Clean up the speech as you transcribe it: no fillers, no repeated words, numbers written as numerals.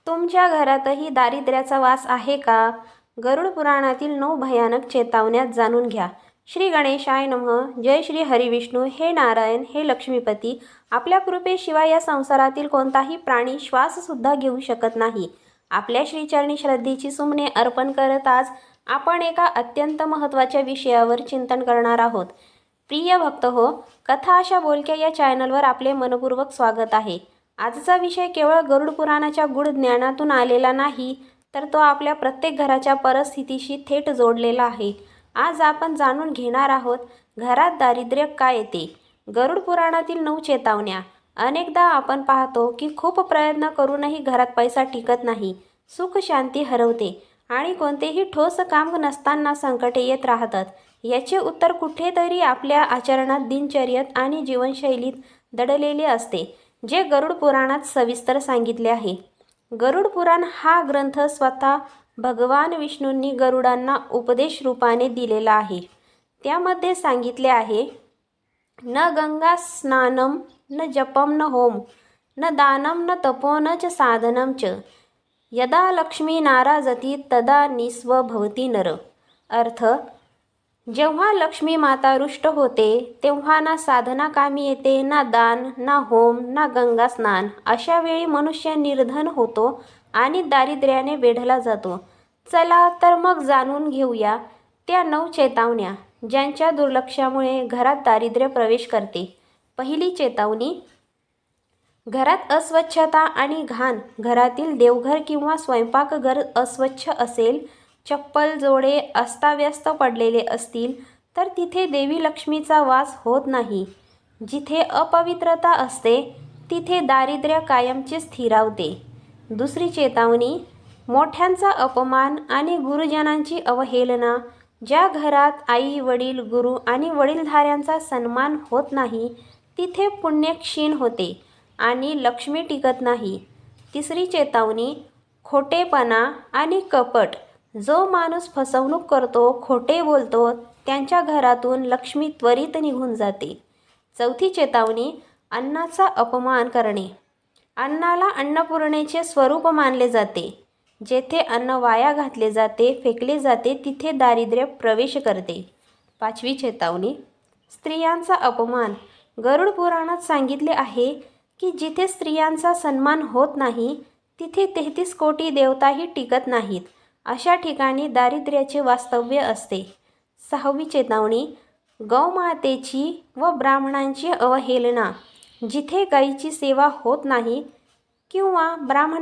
तुमच्या घरातही दारिद्र्याचा वास आहे का? गरुड पुराणातील 9 भयानक चेतावण्या जाणून घ्या. श्री गणेशाय नमः. जय श्री हरिविष्णू. हे नारायण, हे लक्ष्मीपती, आपल्या कृपेशिवाय या संसारातील कोणताही प्राणी श्वाससुद्धा घेऊ शकत नाही. आपल्या श्रीचरणी श्रद्धेची सुमने अर्पण करत आज आपण एका अत्यंत महत्त्वाच्या विषयावर चिंतन करणार आहोत. प्रिय भक्त हो, कथा अशा बोलक्या या चॅनलवर आपले मनपूर्वक स्वागत आहे. आजचा विषय केवळ गरुड पुराणाच्या गूढ ज्ञानातून आलेला नाही, तर तो आपल्या प्रत्येक घराच्या परिस्थितीशी थेट जोडलेला आहे. आज आपण जाणून घेणार आहोत, घरात दारिद्र्य का येते? गरुड पुराणातील 9 चेतावण्या. अनेकदा आपण पाहतो की खूप प्रयत्न करूनही घरात पैसा टिकत नाही, सुख शांती हरवते आणि कोणतेही ठोस काम नसताना संकटे येत राहतात. याचे उत्तर कुठेतरी आपल्या आचरणात, दिनचर्येत आणि जीवनशैलीत दडलेले असते, जे गरुड पुराणात सविस्तर सांगितले आहे. गरुड पुराण हा ग्रंथ स्वतः भगवान विष्णूंनी गरुडांना उपदेश रूपाने दिलेला आहे. त्यामध्ये सांगितले आहे, न गंगा स्नानम न जपम न होम न दानम न तपो न च साधनम च यदा लक्ष्मी नाराजती तदा निस्व भवती नर. अर्थ, जेव्हा लक्ष्मी माता रुष्ट होते तेव्हा ना साधना कामी येते, ना दान, ना होम, ना गंगा स्नान. अशा वेळी मनुष्य निर्धन होतो आणि दारिद्र्याने वेढला जातो. चला तर मग जाणून घेऊया त्या 9 चेतावण्या, ज्यांच्या दुर्लक्षामुळे घरात दारिद्र्य प्रवेश करते. पहिली चेतावणी, घरात अस्वच्छता आणि घाण. घरातील देवघर किंवा स्वयंपाकघर अस्वच्छ असेल, चप्पल जोडे अस्ताव्यस्त पडलेले असतील, तर तिथे देवी लक्ष्मीचा वास होत नाही. जिथे अपवित्रता असते तिथे दारिद्र्य कायमचे स्थिरावते. दुसरी चेतावणी, मोठ्यांचा अपमान आणि गुरुजनांची अवहेलना. ज्या घरात आई वडील, गुरु आणि वडीलधाऱ्यांचा सन्मान होत नाही तिथे पुण्य क्षीण होते आणि लक्ष्मी टिकत नाही. तिसरी चेतावणी, खोटेपणा आणि कपट. जो माणूस फसवणूक करतो, खोटे बोलतो, त्यांच्या घरातून लक्ष्मी त्वरित निघून जाते. चौथी चेतावणी, अन्नाचा अपमान करणे. अन्नाला अन्नपूर्णेचे स्वरूप मानले जाते. जेथे अन्न वाया घातले जाते, फेकले जाते, तिथे दारिद्र्य प्रवेश करते. पाचवी चेतावणी, स्त्रियांचा अपमान. गरुड पुराणात सांगितले आहे की जिथे स्त्रियांचा सन्मान होत नाही तिथे 33 कोटी देवताही टिकत नाहीत. अशा ठिकाणी दारिद्र्याचे वास्तव्य असते. सहावी चेतावणी, गौमातेची व ब्राह्मणांची अवहेलना. जिथे गायीची सेवा होत नाही किंवा ब्राह्मण